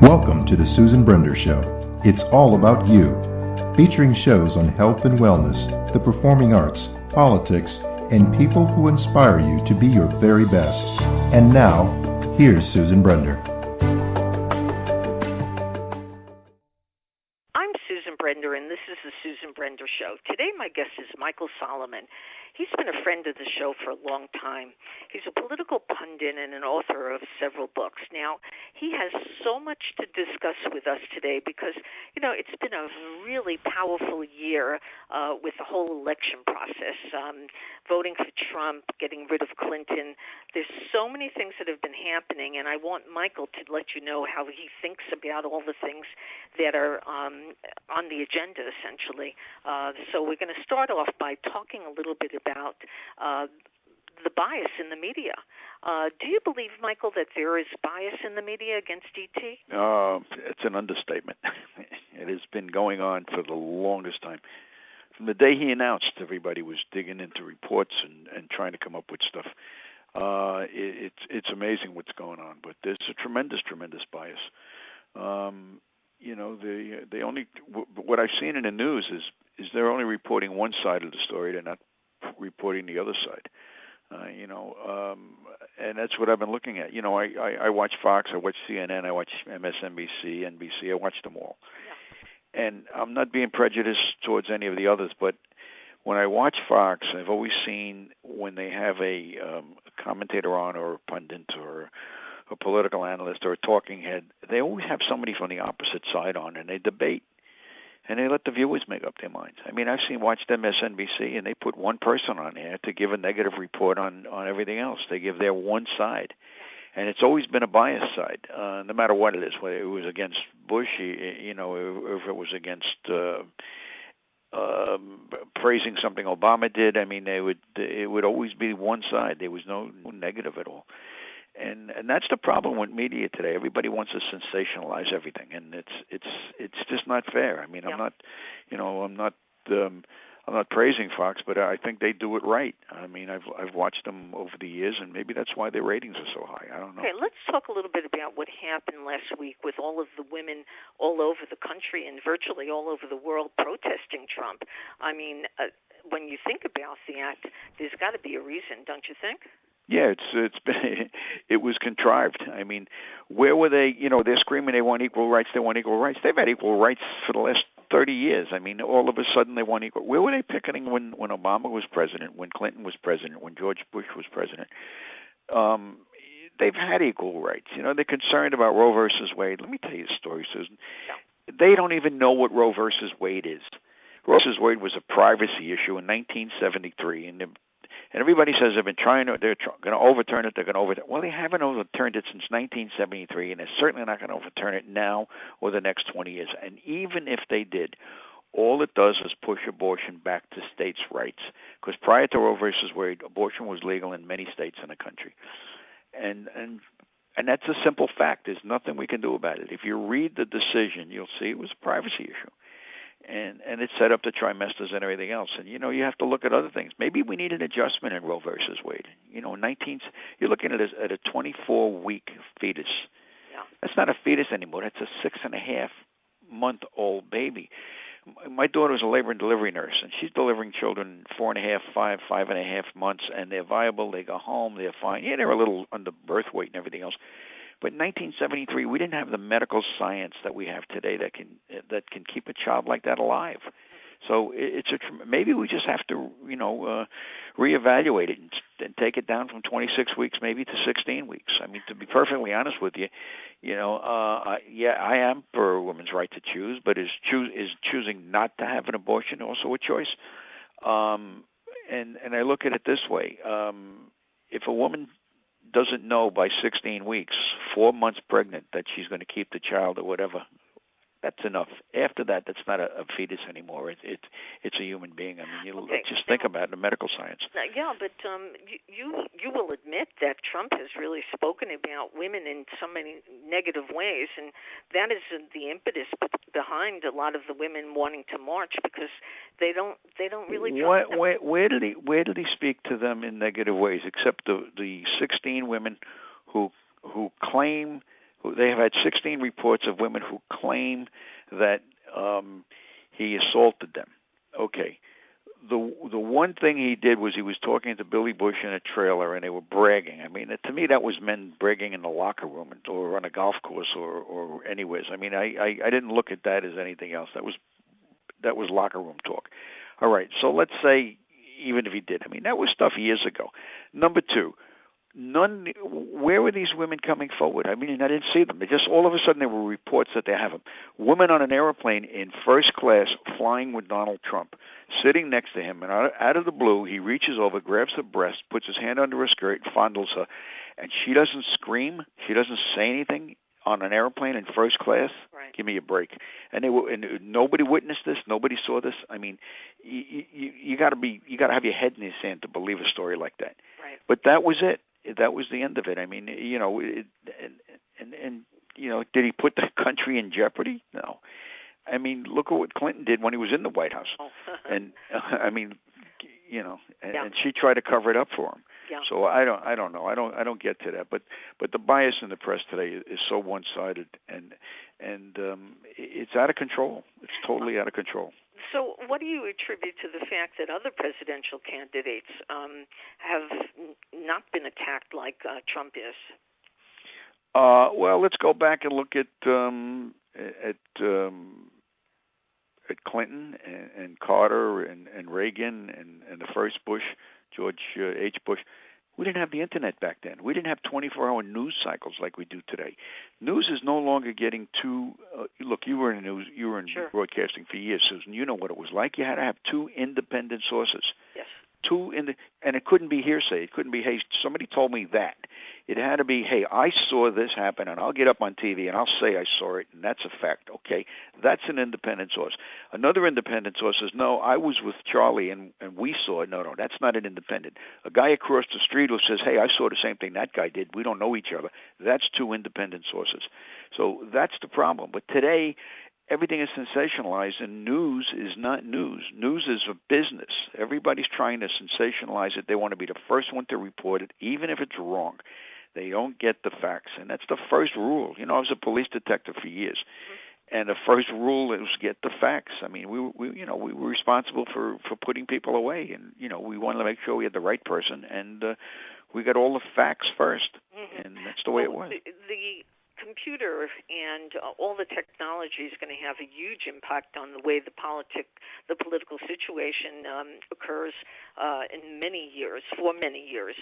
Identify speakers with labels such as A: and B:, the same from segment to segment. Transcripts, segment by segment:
A: Welcome to the Susan Brender Show. It's all about you. Featuring shows on health and wellness, the performing arts, politics, and people who inspire you to be your very best. And now, here's Susan Brender.
B: I'm Susan Brender, and this is the Susan Brender Show. Today, my guest is Michael Solomon. He's been a friend of the show for a long time. He's a political pundit and an author of several books. Now, he has so much to discuss with us today because, it's been a really powerful year with the whole election process, voting for Trump, getting rid of Clinton. There's so many things that have been happening, and I want Michael to let you know how he thinks about all the things that are on the agenda, essentially. So we're going to start off by talking a little bit about the bias in the media. Do you believe, Michael, that there is bias in the media against E.T.?
C: It's an understatement. It has been going on for the longest time. From the day he announced, everybody was digging into reports and trying to come up with stuff. It's amazing what's going on, but there's a tremendous bias. They only what I've seen in the news is they're only reporting one side of the story. They're not reporting the other side. And that's what I've been looking at. I watch Fox, I watch CNN, I watch MSNBC, NBC. I watch them all. Yeah. And I'm not being prejudiced towards any of the others, but when I watch Fox, I've always seen when they have a commentator on, or a pundit, or a political analyst, or a talking head, they always have somebody from the opposite side on, and they debate. And they let the viewers make up their minds. I mean, I've watched MSNBC, and they put one person on there to give a negative report on everything else. They give their one side. And it's always been a biased side, no matter what it is, whether it was against Bush, if it was against praising something Obama did. I mean, it would always be one side. There was no negative at all. And that's the problem with media today. Everybody wants to sensationalize everything, and it's just not fair. I mean, yeah. I'm not praising Fox, but I think they do it right. I mean, I've watched them over the years, and maybe that's why their ratings are so high. I don't know.
B: Okay, let's talk a little bit about what happened last week with all of the women all over the country and virtually all over the world protesting Trump. I mean, when you think about that, there's got to be a reason, don't you think?
C: Yeah, it was contrived. I mean, where were they? They're screaming they want equal rights. They want equal rights. They've had equal rights for the last 30 years. I mean, all of a sudden they want equal. Where were they picketing when Obama was president, when Clinton was president, when George Bush was president? They've had equal rights. They're concerned about Roe versus Wade. Let me tell you a story, Susan. No. They don't even know what Roe versus Wade is. Roe versus Wade was a privacy issue in 1973, and everybody says they're going to overturn it. They're going to overturn it. Well, they haven't overturned it since 1973, and they're certainly not going to overturn it now or the next 20 years. And even if they did, all it does is push abortion back to states' rights. Because prior to Roe versus Wade, abortion was legal in many states in the country. And that's a simple fact. There's nothing we can do about it. If you read the decision, you'll see it was a privacy issue. And it's set up the trimesters and everything else. And, you have to look at other things. Maybe we need an adjustment in Roe versus Wade. You're looking at a 24-week fetus. Yeah. That's not a fetus anymore. That's a 6.5-month-old baby. My daughter is a labor and delivery nurse, and she's delivering children 4.5, 5.5 months, and they're viable. They go home. They're fine. Yeah, they're a little under birth weight and everything else. But in 1973, we didn't have the medical science that we have today that can keep a child like that alive. So maybe we just have to reevaluate it and take it down from 26 weeks maybe to 16 weeks. I mean, to be perfectly honest with you, I am for a woman's right to choose, but is choosing not to have an abortion also a choice? And I look at it this way: if a woman doesn't know by 16 weeks, 4 months pregnant, that she's going to keep the child or whatever, that's enough. After that, that's not a fetus anymore. It's a human being. I mean, just think about the medical science.
B: Yeah, but you will admit that Trump has really spoken about women in so many negative ways, and that is the impetus behind a lot of the women wanting to march, because they don't really trust them.
C: Where did he speak to them in negative ways? Except the 16 women who claim They have had 16 reports of women who claim that he assaulted them. Okay. The one thing he did was he was talking to Billy Bush in a trailer, and they were bragging. I mean, to me, that was men bragging in the locker room or on a golf course or anywhere. I mean, I didn't look at that as anything else. That was locker room talk. All right, so let's say even if he did, I mean, that was stuff years ago. Number two, where were these women coming forward? I mean, I didn't see them. They just all of a sudden there were reports that they have them. Women on an airplane in first class flying with Donald Trump, sitting next to him, and out of the blue, he reaches over, grabs her breast, puts his hand under her skirt, fondles her, and she doesn't scream. She doesn't say anything on an airplane in first class.
B: Right.
C: Give me a break. And nobody witnessed this. Nobody saw this. I mean, you got to have your head in your sand to believe a story like that.
B: Right.
C: But that was it. That was the end of it. I mean, you know, and you know, did he put the country in jeopardy? No. I mean, look at what Clinton did when he was in the White House.
B: Oh.
C: And I mean, you know,
B: yeah.
C: and she tried to cover it up for him.
B: Yeah.
C: So I don't know. I don't get to that. But the bias in the press today is so one-sided, and it's out of control. It's totally out of control.
B: So what do you attribute to the fact that other presidential candidates have not been attacked like Trump is?
C: Well, let's go back and look at Clinton and Carter and Reagan and the first Bush, George H. Bush. We didn't have the internet back then. We didn't have 24-hour news cycles like we do today. News is no longer getting too. Look, you were in news. You were in
B: Sure.
C: broadcasting for years, Susan. You know what it was like. You had to have two independent sources.
B: Yes.
C: And it couldn't be hearsay. It couldn't be, hey, somebody told me that. It had to be, hey, I saw this happen, and I'll get up on TV and I'll say I saw it, and that's a fact. Okay, that's an independent source. Another independent source is, no, I was with Charlie and we saw it. No, that's not an independent. A guy across the street who says, hey, I saw the same thing that guy did. We don't know each other. That's two independent sources. So that's the problem. But today, everything is sensationalized, and news is not news. News is a business. Everybody's trying to sensationalize it. They want to be the first one to report it, even if it's wrong. They don't get the facts, and that's the first rule. You know, I was a police detective for years, and the first rule is get the facts. I mean, we were responsible for putting people away, and you know, we wanted to make sure we had the right person, and we got all the facts first, and that's the way it was.
B: The computer and all the technology is going to have a huge impact on the way the political situation occurs in many years, for many years.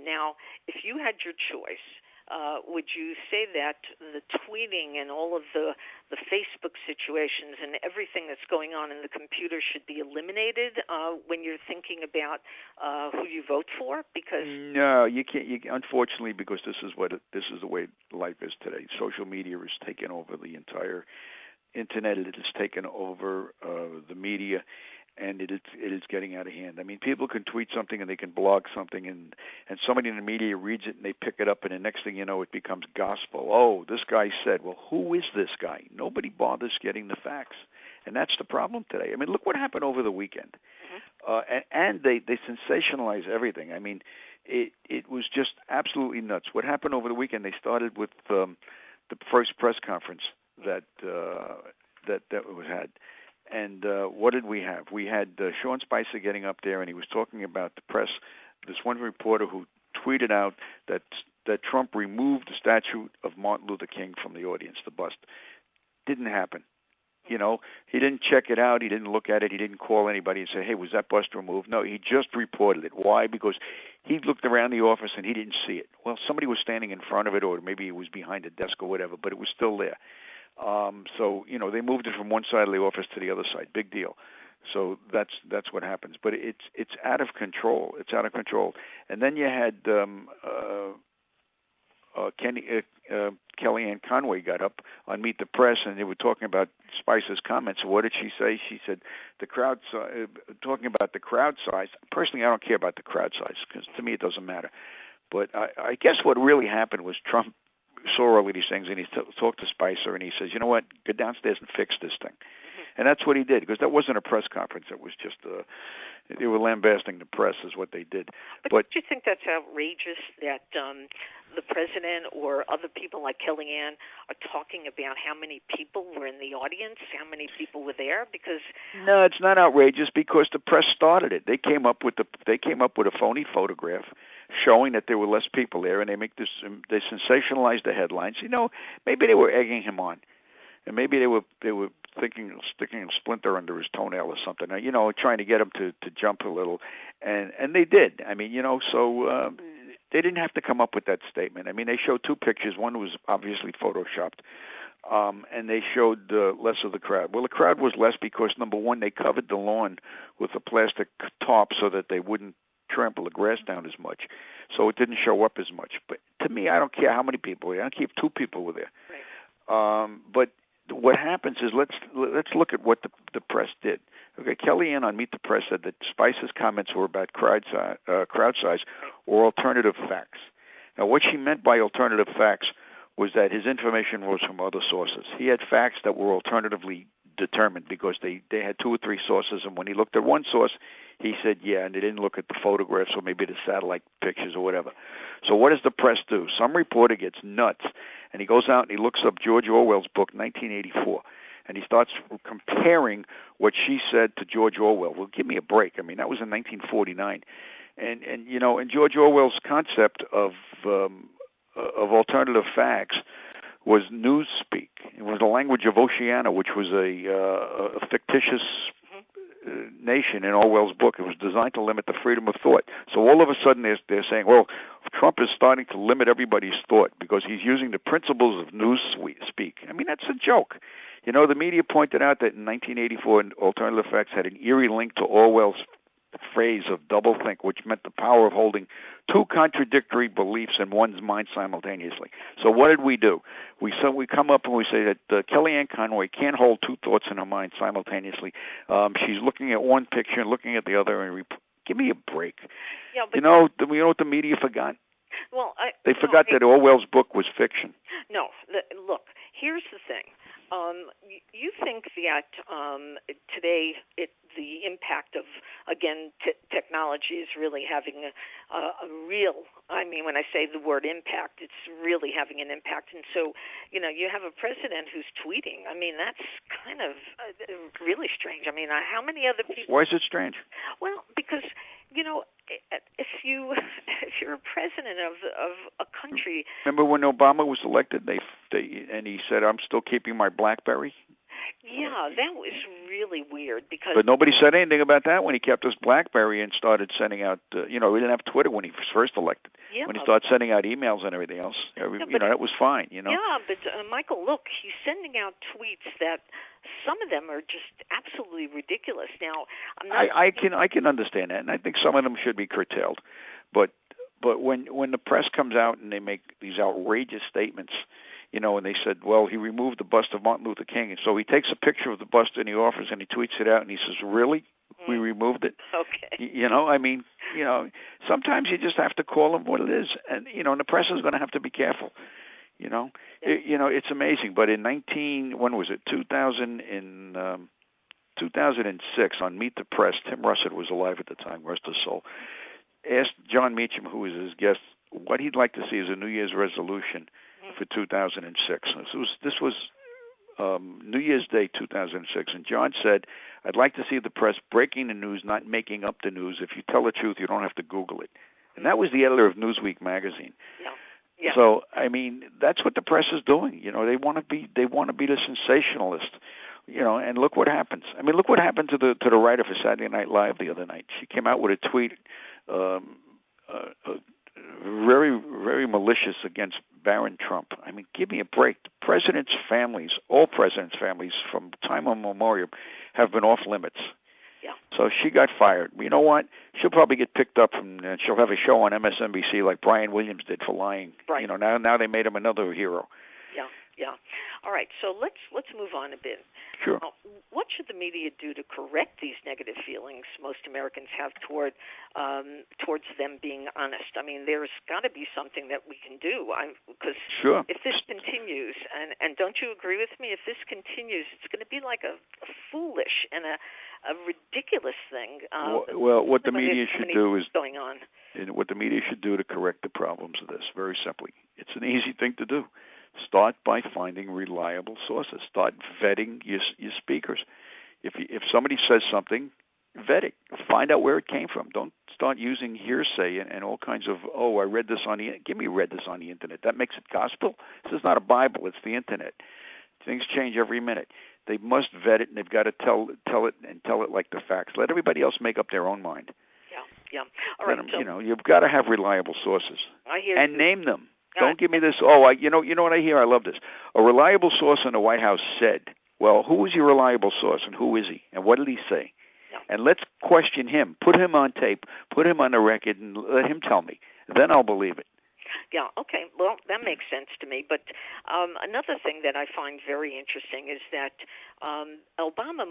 B: Now, if you had your choice, would you say that the tweeting and all of the Facebook situations and everything that's going on in the computer should be eliminated when you're thinking about who you vote for? Because
C: no, you can't. Unfortunately, because this is the way life is today. Social media has taken over the entire internet. It has taken over the media. And it is getting out of hand. I mean, people can tweet something and they can blog something, and somebody in the media reads it and they pick it up, and the next thing you know, it becomes gospel. Oh, this guy said. Well, who is this guy? Nobody bothers getting the facts, and that's the problem today. I mean, look what happened over the weekend, and they sensationalize everything. I mean, it was just absolutely nuts. What happened over the weekend? They started with the first press conference that was had. And what did we have? We had Sean Spicer getting up there, and he was talking about the press. This one reporter who tweeted out that Trump removed the statue of Martin Luther King from the audience, the bust. Didn't happen. You know, he didn't check it out. He didn't look at it. He didn't call anybody and say, hey, was that bust removed? No, he just reported it. Why? Because he looked around the office and he didn't see it. Well, somebody was standing in front of it, or maybe it was behind a desk or whatever, but it was still there. So, you know, they moved it from one side of the office to the other side. Big deal. So that's what happens. But it's out of control. It's out of control. And then you had Kellyanne Conway got up on Meet the Press, and they were talking about Spicer's comments. What did she say? She said the crowd talking about the crowd size. Personally, I don't care about the crowd size, because to me it doesn't matter. But I guess what really happened was Trump saw all of these things, and he talked to Spicer, and he says, you know what, go downstairs and fix this thing. And that's what he did, because that wasn't a press conference. It was just they were lambasting the press is what they did.
B: But do you think that's outrageous that the president or other people like Kellyanne are talking about how many people were in the audience, how many people were there? Because
C: no, it's not outrageous because the press started it. They came up with a phony photograph showing that there were less people there, and they sensationalized the headlines. Maybe they were egging him on, and maybe they were thinking of sticking a splinter under his toenail or something. Trying to get him to jump a little, and they did. So they didn't have to come up with that statement. They showed two pictures. One was obviously photoshopped, and they showed less of the crowd. Well, the crowd was less because, number one, they covered the lawn with a plastic tarp so that they wouldn't trample the grass down as much, so it didn't show up as much. But to me, I don't care how many people were there. I don't care if 2 people were there.
B: Right.
C: But what happens is let's look at what the press did. Okay, Kellyanne on Meet the Press said that Spicer's comments were about crowd size or alternative facts. Now, what she meant by alternative facts was that his information was from other sources. He had facts that were alternatively determined because they had 2 or 3 sources, and when he looked at one source, he said, yeah, and they didn't look at the photographs or maybe the satellite pictures or whatever. So what does the press do? Some reporter gets nuts, and he goes out and he looks up George Orwell's book, 1984, and he starts comparing what she said to George Orwell. Well, give me a break. That was in 1949. And George Orwell's concept of alternative facts was newspeak. It was the language of Oceania, which was a fictitious nation in Orwell's book. It was designed to limit the freedom of thought. So all of a sudden they're saying, well, Trump is starting to limit everybody's thought because he's using the principles of newspeak. That's a joke. The media pointed out that in 1984, alternative facts had an eerie link to Orwell's phrase of doublethink, which meant the power of holding 2 contradictory beliefs in one's mind simultaneously. So what did we do? We come up and we say that Kellyanne Conway can't hold 2 thoughts in her mind simultaneously. She's looking at one picture and looking at the other. And give me a break.
B: Yeah, but
C: you know what the media forgot?
B: Well,
C: they forgot that Orwell's book was fiction.
B: No, look, here's the thing. You think that today the impact of, again, technology is really having a real, when I say the word impact, it's really having an impact. And so, you have a president who's tweeting. That's kind of really strange. How many other people?
C: Why is it strange?
B: Well, because, if you're a president of a country.
C: Remember when Obama was elected, and he said, "I'm still keeping my BlackBerry."
B: Yeah, that was really weird because.
C: But nobody said anything about that when he kept his BlackBerry and started sending out. We didn't have Twitter when he was first elected.
B: Yeah.
C: When he started sending out emails and everything else, that was fine.
B: Yeah, but Michael, look, he's sending out tweets that some of them are just absolutely ridiculous. Now, I'm not.
C: I can understand that, and I think some of them should be curtailed. But when the press comes out and they make these outrageous statements. And they said, well, he removed the bust of Martin Luther King. And so he takes a picture of the bust in the office and he tweets it out and he says, really? We removed it?
B: Okay.
C: Sometimes you just have to call them what it is. And, the press is going to have to be careful.
B: Yeah.
C: It's amazing. But in 2006 on Meet the Press, Tim Russert was alive at the time, rest his soul, asked John Meacham, who was his guest, what he'd like to see as a New Year's resolution for 2006. This was New Year's Day 2006, and John said, I'd like to see the press breaking the news, not making up the news. If you tell the truth, you don't have to Google it. And that was the editor of Newsweek magazine.
B: Yeah.
C: So, that's what the press is doing. They want to be the sensationalist. And look what happens. Look what happened to the writer for Saturday Night Live the other night. She came out with a tweet very, very malicious against Barron Trump. Give me a break. All presidents' families from time immemorial have been off limits.
B: Yeah.
C: So she got fired. You know what? She'll probably get picked up and she'll have a show on MSNBC like Brian Williams did for lying.
B: Right.
C: Now they made him another hero.
B: Yeah. Yeah. All right. So let's move on a bit.
C: Sure.
B: What should the media do to correct these negative feelings most Americans have towards them being honest? I mean, there's got to be something that we can do. Because
C: sure.
B: If this continues, and don't you agree with me? If this continues, it's going to be like a foolish and a ridiculous thing.
C: What the media should do is
B: going on.
C: What the media should do to correct the problems of this, very simply, it's an easy thing to do. Start by finding reliable sources. Start vetting your speakers. If somebody says something, vet it. Find out where it came from. Don't start using hearsay and all kinds of, I read this on the internet. Give me read this on the internet. That makes it gospel. This is not a Bible. It's the internet. Things change every minute. They must vet it, and they've got to tell it like the facts. Let everybody else make up their own mind.
B: Yeah. All right.
C: You've got to have reliable sources.
B: I hear
C: and
B: you.
C: Name them. Don't give me this. You know what I hear? I love this. A reliable source in the White House said. Well, who is your reliable source, and who is he, and what did he say?
B: Yeah.
C: And let's question him. Put him on tape. Put him on the record, and let him tell me. Then I'll believe it.
B: Yeah, okay. Well, that makes sense to me. But another thing that I find very interesting is that Obama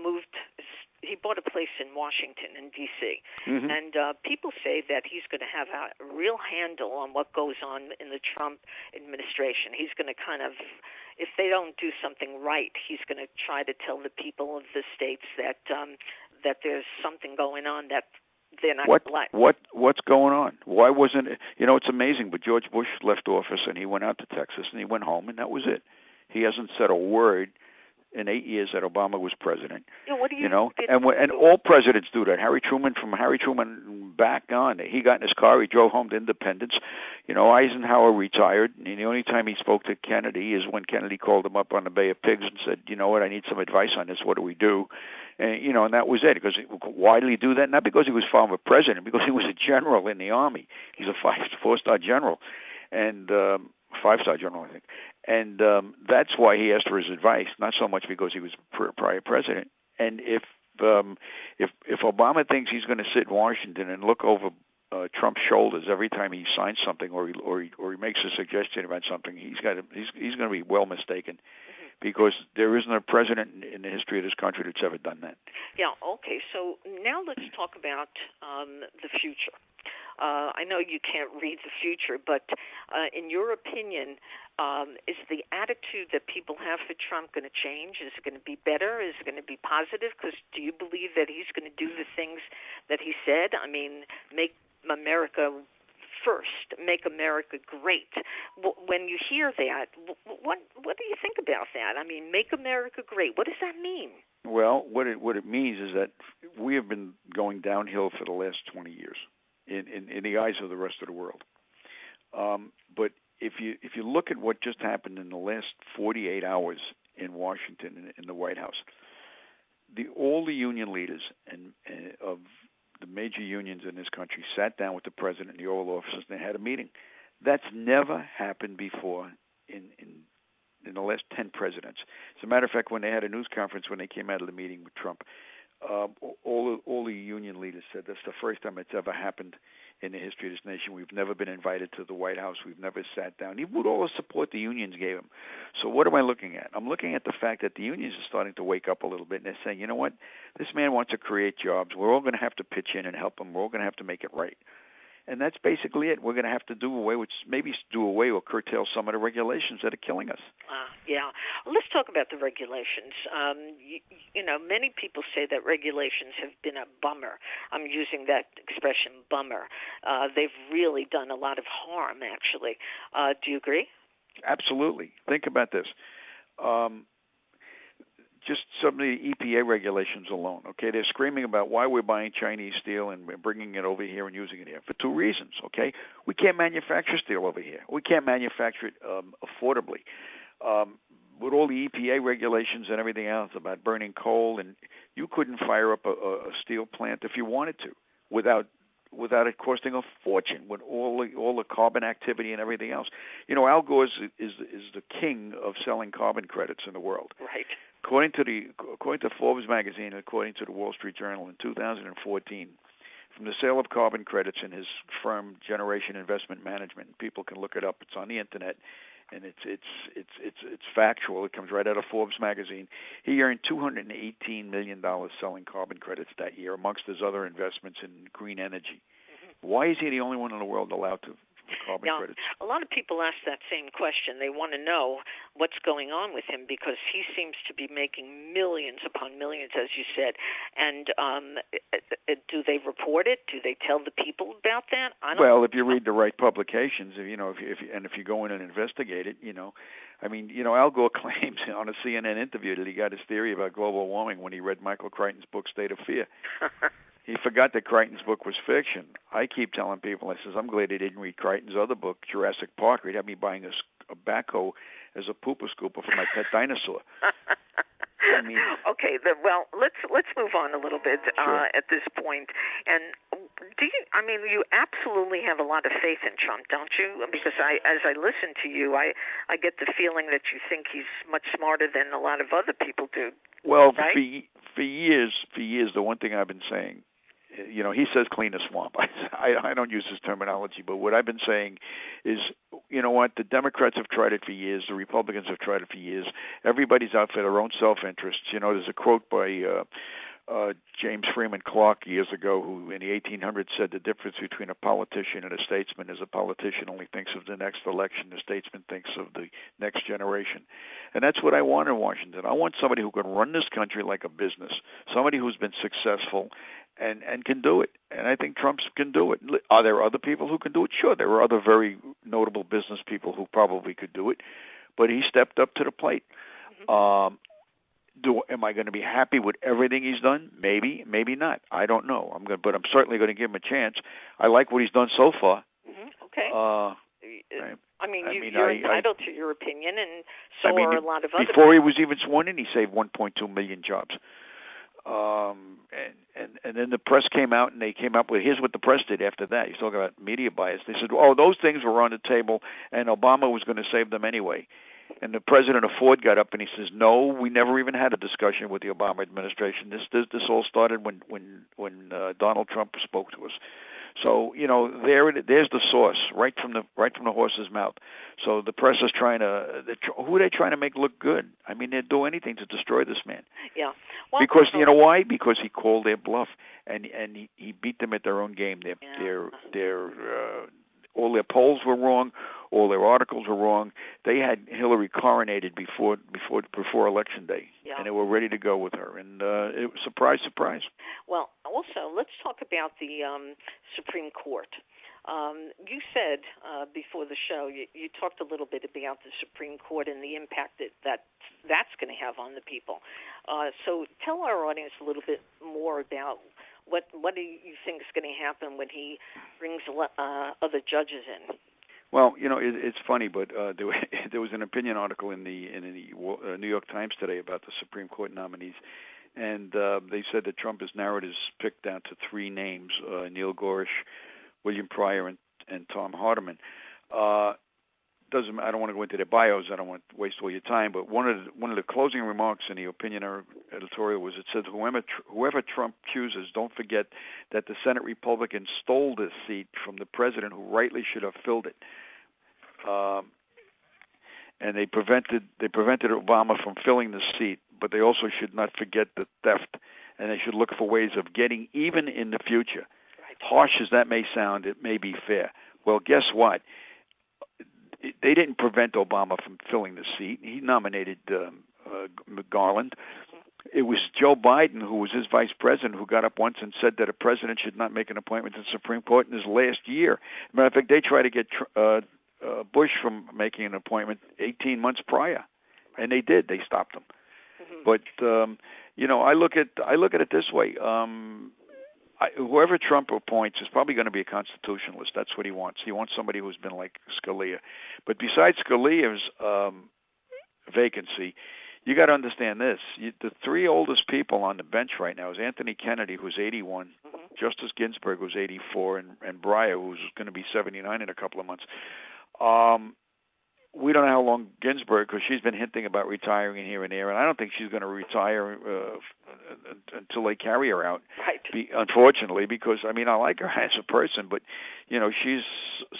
B: he bought a place in Washington, in D.C., and people say that he's going to have a real handle on what goes on in the Trump administration. He's going to kind of, if they don't do something right, he's going to try to tell the people of the states that there's something going on that they're not black.
C: What's going on? Why wasn't it? It's amazing, but George Bush left office and he went out to Texas and he went home and that was it. He hasn't said a word in 8 years that Obama was president.
B: Yeah, what do you
C: and all presidents do that. From Harry Truman back on, he got in his car, he drove home to Independence. Eisenhower retired, and the only time he spoke to Kennedy is when Kennedy called him up on the Bay of Pigs and said, "You know what? I need some advice on this. What do we do?" And that was it. Because why did he do that? Not because he was former president, because he was a general in the Army. He's a 4-star general, and 5-star general, I think. And that's why he asked for his advice, not so much because he was prior president. And if Obama thinks he's going to sit in Washington and look over Trump's shoulders every time he signs something or he makes a suggestion about something, he's going to be well mistaken. Because there isn't a president in the history of this country that's ever done that. Yeah,
B: okay. So now let's talk about the future. I know you can't read the future, but in your opinion, is the attitude that people have for Trump going to change? Is it going to be better? Is it going to be positive? Because do you believe that he's going to do the things that he said? I mean, make America first, make America great. When you hear that, what do you think about that? I mean, make America great. What does that mean?
C: Well, what it means is that we have been going downhill for the last 20 years in the eyes of the rest of the world. But if you look at what just happened in the last 48 hours in Washington, in the White House, all the union leaders of the major unions in this country sat down with the president in the Oval Office and they had a meeting. That's never happened before in the last 10 presidents. As a matter of fact, when they had a news conference when they came out of the meeting with Trump, all the union leaders said that's the first time it's ever happened in the history of this nation. We've never been invited to the White House. We've never sat down, even with all the support the unions gave him. So what am I looking at? I'm looking at the fact that the unions are starting to wake up a little bit, and they're saying, you know what, this man wants to create jobs. We're all going to have to pitch in and help him. We're all going to have to make it right. And that's basically it. We're going to have to do away or curtail some of the regulations that are killing us.
B: Yeah. Well, let's talk about the regulations. Many people say that regulations have been a bummer. I'm using that expression, bummer. They've really done a lot of harm, actually. Do you agree?
C: Absolutely. Think about this. Just some of the EPA regulations alone, okay? They're screaming about why we're buying Chinese steel and bringing it over here and using it here for two reasons, okay? We can't manufacture steel over here. We can't manufacture it affordably. With all the EPA regulations and everything else about burning coal, and you couldn't fire up a steel plant if you wanted to without it costing a fortune with all the carbon activity and everything else. Al Gore is the king of selling carbon credits in the world.
B: Right.
C: According to Forbes magazine and according to the Wall Street Journal in 2014, from the sale of carbon credits in his firm Generation Investment Management, people can look it up. It's on the internet. and it's factual. It comes right out of Forbes magazine. He earned $218 million selling carbon credits that year, amongst his other investments in green energy. Why is he the only one in the world allowed to carbon
B: now,
C: credits?
B: A lot of people ask that same question. They want to know what's going on with him because he seems to be making millions upon millions, as you said. And do they report it? Do they tell the people about that?
C: Well, if you read the right publications, if you go in and investigate it, I mean, Al Gore claims on a CNN interview that he got his theory about global warming when he read Michael Crichton's book State of Fear. He forgot that Crichton's book was fiction. I keep telling people, I says, I'm glad he didn't read Crichton's other book, Jurassic Park. He'd have me buying a backhoe as a pooper scooper for my pet dinosaur. I mean,
B: okay, well, let's move on a little bit
C: sure.
B: At this point. And you absolutely have a lot of faith in Trump, don't you? Because as I listen to you, I get the feeling that you think he's much smarter than a lot of other people do.
C: Well,
B: right?
C: for years, the one thing I've been saying, he says clean the swamp. I don't use his terminology, but what I've been saying is, what, the Democrats have tried it for years, the Republicans have tried it for years. Everybody's out for their own self-interest. There's a quote by James Freeman Clark years ago, who in the 1800s said the difference between a politician and a statesman is a politician only thinks of the next election, the statesman thinks of the next generation. And that's what I want in Washington. I want somebody who can run this country like a business, somebody who's been successful and can do it. And I think Trump can do it. Are there other people who can do it? Sure, there are other very notable business people who probably could do it, but he stepped up to the plate. Mm-hmm. Am I going to be happy with everything he's done? Maybe, maybe not. I don't know. But I'm certainly going to give him a chance. I like what he's done so far.
B: Mm-hmm. Okay. You're entitled to your opinion, and so are a lot of other
C: before
B: people.
C: He was even sworn in, he saved 1.2 million jobs. And then the press came out, and they came up with, here's what the press did after that. He's talking about media bias. They said, those things were on the table, and Obama was going to save them anyway. And the president of Ford got up and he says, "No, we never even had a discussion with the Obama administration. This all started when Donald Trump spoke to us." So there's the source right from the horse's mouth. So the press is who are they trying to make look good? I mean, they'd do anything to destroy this man.
B: Yeah. Well,
C: because you know why? Because he called their bluff and he beat them at their own game. All their polls were wrong. All their articles were wrong. They had Hillary coronated before Election Day, and they were ready to go with her. And it was surprise.
B: Well, also let's talk about the Supreme Court. You said before the show you talked a little bit about the Supreme Court and the impact that's going to have on the people. So tell our audience a little bit more about what do you think is going to happen when he brings other judges in?
C: Well, it's funny, but there was an opinion article in the New York Times today about the Supreme Court nominees, and they said that Trump has narrowed his pick down to three names: Neil Gorsuch, William Pryor, and Tom Hardiman. I don't want to go into their bios. I don't want to waste all your time. But one of the closing remarks in the opinion editorial was, it said, whoever Trump chooses, don't forget that the Senate Republicans stole this seat from the president, who rightly should have filled it. And they prevented Obama from filling the seat. But they also should not forget the theft, and they should look for ways of getting even in the future. Right. Harsh as that may sound, it may be fair. Well, guess what? They didn't prevent Obama from filling the seat. He nominated Garland. It was Joe Biden, who was his vice president, who got up once and said that a president should not make an appointment to the Supreme Court in his last year. Matter of fact, they tried to get Bush from making an appointment 18 months prior, and they did. They stopped him. Mm-hmm. But I look at it this way. Whoever Trump appoints is probably going to be a constitutionalist. That's what he wants. He wants somebody who's been like Scalia. But besides Scalia's vacancy, you got to understand this. The three oldest people on the bench right now is Anthony Kennedy, who's 81, mm-hmm. Justice Ginsburg, who's 84, and Breyer, who's going to be 79 in a couple of months. We don't know how long Ginsburg, because she's been hinting about retiring here and there, and I don't think she's going to retire until they carry her out. Right. Unfortunately, because I like her as a person, but she's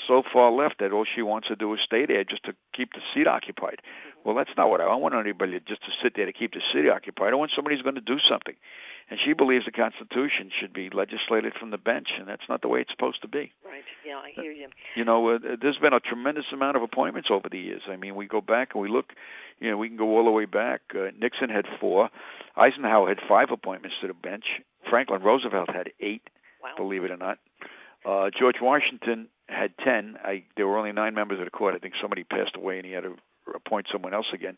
C: so far left that all she wants to do is stay there just to keep the seat occupied. Well, that's not what I want anybody just to sit there to keep the seat occupied. I want somebody who's going to do something. And she believes the Constitution should be legislated from the bench, and that's not the way it's supposed to be.
B: Right. Yeah, I hear you.
C: There's been a tremendous amount of appointments over the years. I mean, we go back and we look, we can go all the way back. Nixon had 4. Eisenhower had 5 appointments to the bench. Franklin Roosevelt had 8,
B: wow.
C: Believe it or not. George Washington had 10. There were only 9 members of the court. I think somebody passed away and he had to appoint someone else again.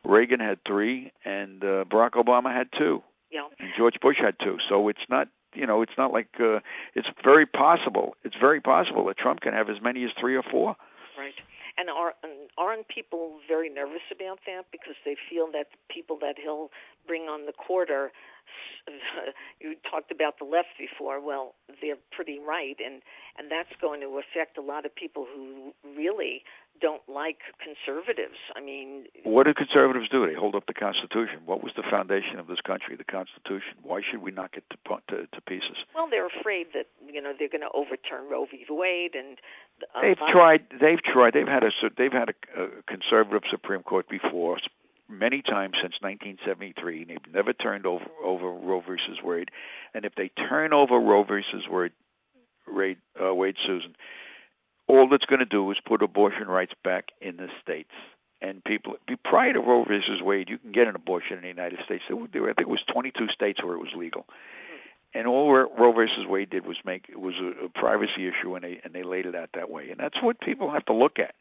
C: Right. Reagan had 3, and Barack Obama had 2.
B: Yeah.
C: And George Bush had 2. So it's not, it's not like it's very possible. It's very possible that Trump can have as many as 3 or 4.
B: Right. And aren't people very nervous about that because they feel that the people that he'll bring on the court are, you talked about the left before, well, they're pretty right, and that's going to affect a lot of people who really don't like conservatives. I mean,
C: what do conservatives do? They hold up the Constitution. What was the foundation of this country, the Constitution? Why should we knock it to pieces?
B: Well, they're afraid that they're going to overturn Roe v. Wade, and
C: they've tried. They've had a conservative Supreme Court before. Many times since 1973, they've never turned over Roe versus Wade. And if they turn over Roe versus Wade, Susan, all that's going to do is put abortion rights back in the states. And people, prior to Roe versus Wade, you can get an abortion in the United States. I think it was 22 states where it was legal. And all Roe versus Wade did was make it was a privacy issue, and they laid it out that way. And that's what people have to look at.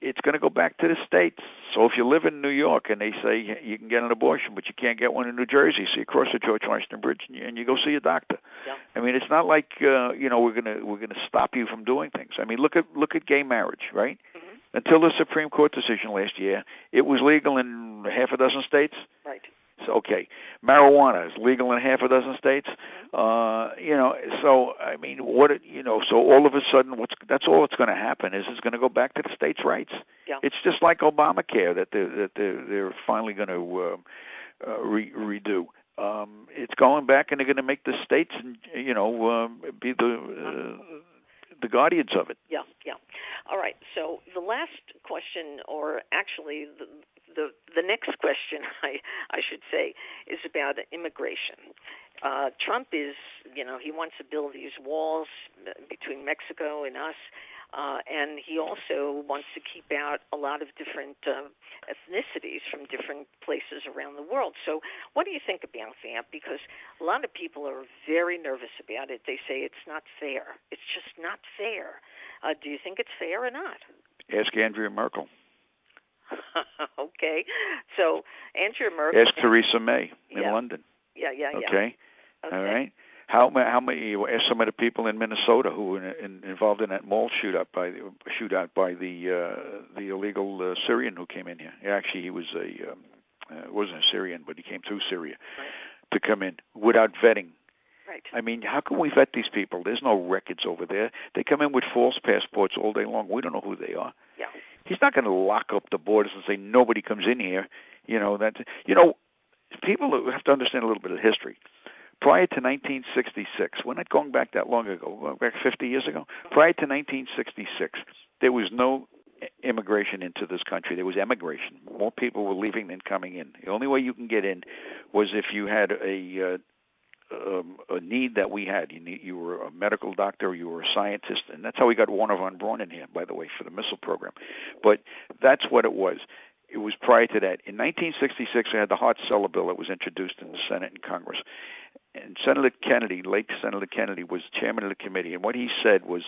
C: It's going to go back to the states. So if you live in New York and they say you can get an abortion, but you can't get one in New Jersey, so you cross the George Washington Bridge and you go see a doctor.
B: Yeah.
C: I mean, it's not like we're gonna stop you from doing things. I mean, look at gay marriage, right? Mm-hmm. Until the Supreme Court decision last year, it was legal in half a dozen states.
B: Right.
C: So, okay, marijuana is legal in half a dozen states. So I mean, so all of a sudden, that's all that's going to happen is it's going to go back to the states' rights. Yeah. It's just like Obamacare that they're finally going to redo. It's going back, and they're going to make the states, be the guardians of it.
B: Yeah, yeah. All right. So the last question, or actually the next question, I should say, is about immigration. Trump is, he wants to build these walls between Mexico and us, and he also wants to keep out a lot of different ethnicities from different places around the world. So what do you think about that? Because a lot of people are very nervous about it. They say it's not fair. It's just not fair. Do you think it's fair or not?
C: Ask Andrea Merkel.
B: Okay. So Andrea Merkel.
C: Ask Theresa May in London.
B: Yeah.
C: Okay. All right. How many? Ask some of the people in Minnesota who were involved in that mall shootout by the illegal Syrian who came in here. Actually, he was wasn't a Syrian, but he came through Syria to come in without vetting.
B: Right.
C: I mean, how can we vet these people? There's no records over there. They come in with false passports all day long. We don't know who they are.
B: Yeah.
C: He's not going to lock up the borders and say nobody comes in here. People have to understand a little bit of history. Prior to 1966, we're not going back that long ago, going back 50 years ago. Prior to 1966, there was no immigration into this country. There was emigration. More people were leaving than coming in. The only way you can get in was if you had a need that we had. You were a medical doctor, you were a scientist, and that's how we got Warner von Braun in here, by the way, for the missile program. But that's what it was. It was prior to that. In 1966, we had the Hart-Celler bill that was introduced in the Senate and Congress. And Senator Kennedy, late Senator Kennedy, was chairman of the committee. And what he said was,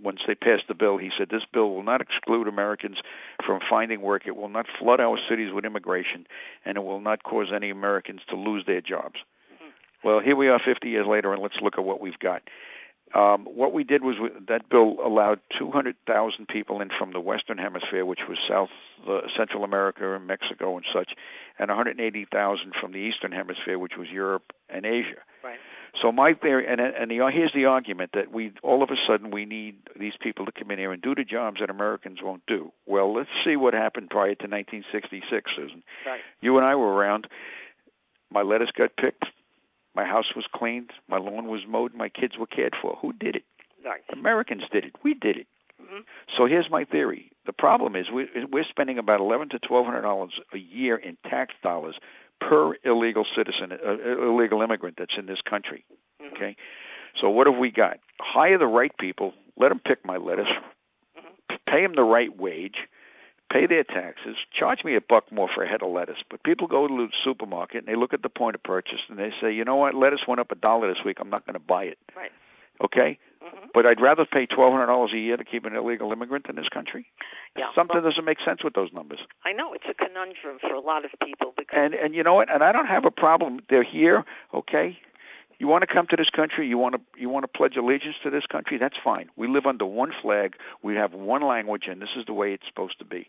C: once they passed the bill, he said, this bill will not exclude Americans from finding work. It will not flood our cities with immigration, and it will not cause any Americans to lose their jobs. Well, here we are 50 years later, and let's look at what we've got. What we did was that bill allowed 200,000 people in from the Western Hemisphere, which was Central America and Mexico and such, and 180,000 from the Eastern Hemisphere, which was Europe and Asia.
B: Right.
C: So here's the argument that all of a sudden we need these people to come in here and do the jobs that Americans won't do. Well, let's see what happened prior to 1966, Susan.
B: Right.
C: You and I were around. My lettuce got picked. My house was cleaned. My lawn was mowed. My kids were cared for. Who did it?
B: Right.
C: Americans did it. We did it. So here's my theory. The problem is we're spending about $1,100 to $1,200 a year in tax dollars per illegal citizen, illegal immigrant that's in this country. Okay? So what have we got? Hire the right people, let them pick my lettuce, pay them the right wage, pay their taxes, charge me $1 more for a head of lettuce. But people go to the supermarket and they look at the point of purchase and they say, you know what, lettuce went up $1 this week, I'm not going to buy it.
B: Right.
C: Okay? But I'd rather pay $1,200 a year to keep an illegal immigrant in this country.
B: Yeah.
C: Something doesn't make sense with those numbers.
B: I know it's a conundrum for a lot of people because
C: and you know what? And I don't have a problem. They're here. Okay. You want to come to this country? You want to pledge allegiance to this country? That's fine. We live under one flag. We have one language, and this is the way it's supposed to be.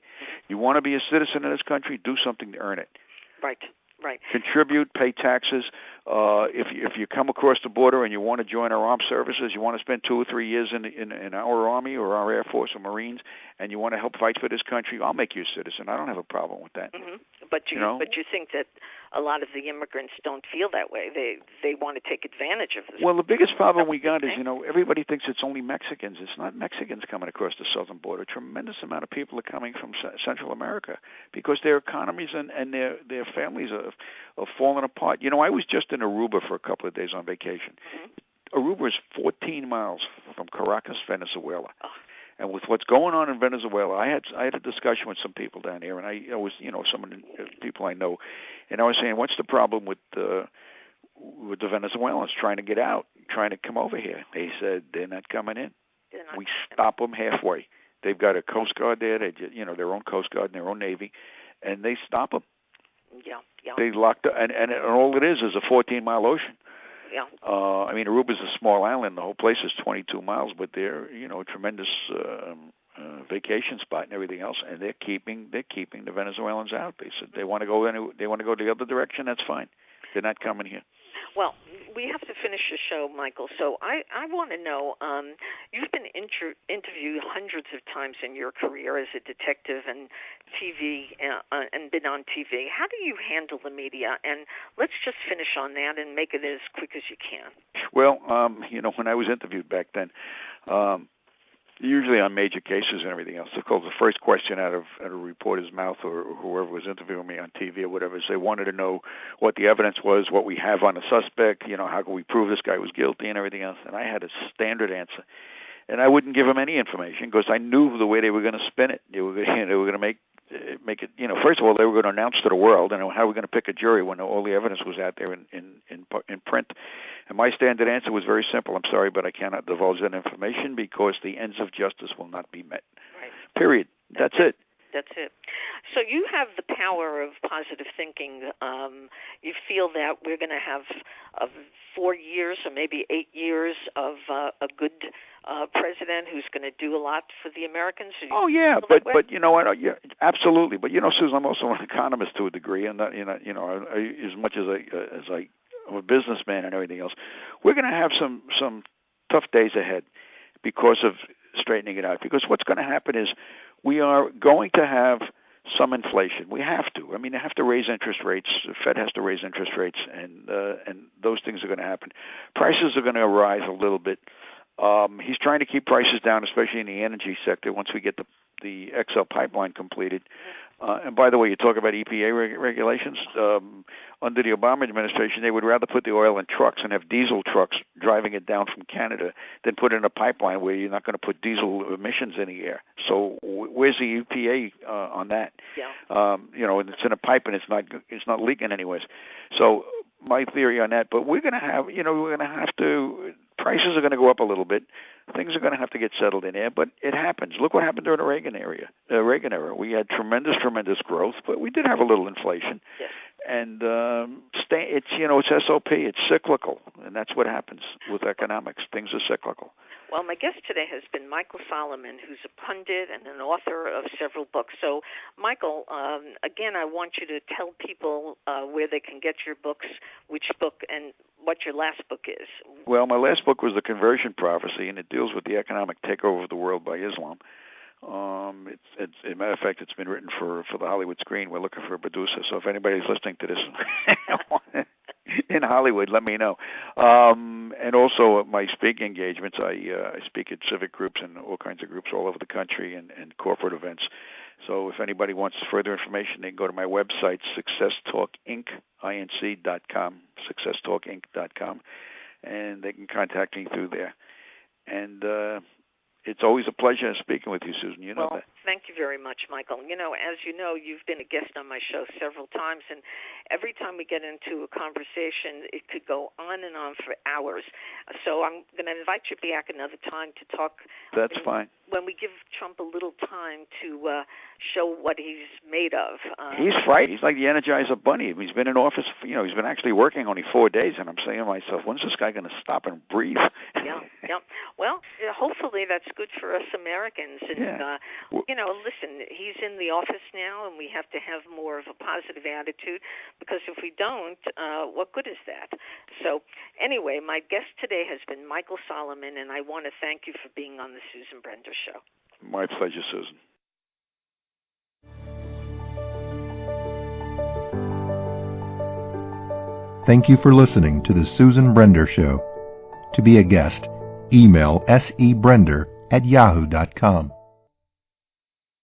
C: You want to be a citizen of this country? Do something to earn it.
B: Right. Right.
C: Contribute, pay taxes. If you come across the border and you want to join our armed services, you want to spend 2 or 3 years in our Army or our Air Force or Marines, and you want to help fight for this country, I'll make you a citizen. I don't have a problem with that.
B: But you think that a lot of the immigrants don't feel that way. They want to take advantage of this.
C: Well, the biggest problem we got is, everybody thinks it's only Mexicans. It's not Mexicans coming across the southern border. A tremendous amount of people are coming from Central America because their economies and their families are falling apart. I was just in Aruba for a couple of days on vacation. Aruba is 14 miles from Caracas, Venezuela. And with what's going on in Venezuela, I had a discussion with some people down there, and I was, some of the people I know, and I was saying, what's the problem with the Venezuelans trying to get out, trying to come over here? They said they're not coming in. We stop them halfway. They've got a Coast Guard there, their own Coast Guard and their own Navy, and they stop them.
B: Yeah.
C: They locked up, and all it is a 14-mile ocean.
B: Yeah.
C: Aruba's a small island. The whole place is 22 miles, but they're a tremendous vacation spot and everything else. And they're keeping the Venezuelans out. They said they want to go the other direction. That's fine. They're not coming here.
B: Well, we have to finish the show, Michael. So I want to know, you've been interviewed hundreds of times in your career as a detective and TV and been on TV. How do you handle the media? And let's just finish on that and make it as quick as you can.
C: Well, when I was interviewed back then, usually on major cases and everything else, of course, the first question out of a reporter's mouth or whoever was interviewing me on TV or whatever is they wanted to know what the evidence was, what we have on a suspect, how can we prove this guy was guilty and everything else. And I had a standard answer. And I wouldn't give them any information because I knew the way they were going to spin it. They were going to make it, first of all, they were going to announce to the world, and how are we going to pick a jury when all the evidence was out there in print? And my standard answer was very simple. I'm sorry, but I cannot divulge that information because the ends of justice will not be met.
B: Right.
C: Period. That's it.
B: That's it. So you have the power of positive thinking. You feel that we're going to have 4 years or maybe 8 years of a good president who's going to do a lot for the Americans?
C: Oh yeah, but you know what? Yeah, absolutely. But Susan, I'm also an economist to a degree, and that, as much as I'm a businessman and everything else, we're going to have some tough days ahead because of straightening it out. Because what's going to happen is we are going to have some inflation. We have to. They have to raise interest rates. The Fed has to raise interest rates, and those things are going to happen. Prices are going to rise a little bit. He's trying to keep prices down, especially in the energy sector, once we get the XL pipeline completed. And by the way, you talk about EPA regulations. Under the Obama administration, they would rather put the oil in trucks and have diesel trucks driving it down from Canada than put in a pipeline where you're not going to put diesel emissions in the air. So where's the EPA on that?
B: Yeah.
C: And it's in a pipe and it's not leaking anyways. So my theory on that, but we're going to have to. Prices are going to go up a little bit. Things are going to have to get settled in there, but it happens. Look what happened during the Reagan era. We had tremendous growth, but we did have a little inflation.
B: Yes.
C: And it's SOP. It's cyclical, and that's what happens with economics. Things are cyclical.
B: Well, my guest today has been Michael Solomon, who's a pundit and an author of several books. So, Michael, again, I want you to tell people where they can get your books, which book, and what your last book is.
C: Well, my last book was The Conversion Prophecy, and it deals with the economic takeover of the world by Islam. As a matter of fact, it's been written for the Hollywood screen. We're looking for a producer, so if anybody's listening to this in Hollywood, let me know. And also my speaking engagements. I speak at civic groups and all kinds of groups all over the country and corporate events. So if anybody wants further information, they can go to my website, successtalkinc.com, successtalkinc.com, and they can contact me through there. And it's always a pleasure speaking with you, Susan. You know that.
B: Thank you very much, Michael. As you know, you've been a guest on my show several times, and every time we get into a conversation, it could go on and on for hours. So I'm going to invite you back another time to talk.
C: That's fine.
B: When we give Trump a little time to show what he's made of.
C: He's right. He's like the Energizer Bunny. He's been in office, he's been actually working only 4 days, and I'm saying to myself, when's this guy going to stop and breathe?
B: Yeah. Well, hopefully that's good for us Americans. And, listen, he's in the office now, and we have to have more of a positive attitude, because if we don't, what good is that? So anyway, my guest today has been Michael Solomon, and I want to thank you for being on the Susan Brender Show.
C: My pleasure, Susan.
A: Thank you for listening to the Susan Brender Show. To be a guest, email sebrender@yahoo.com.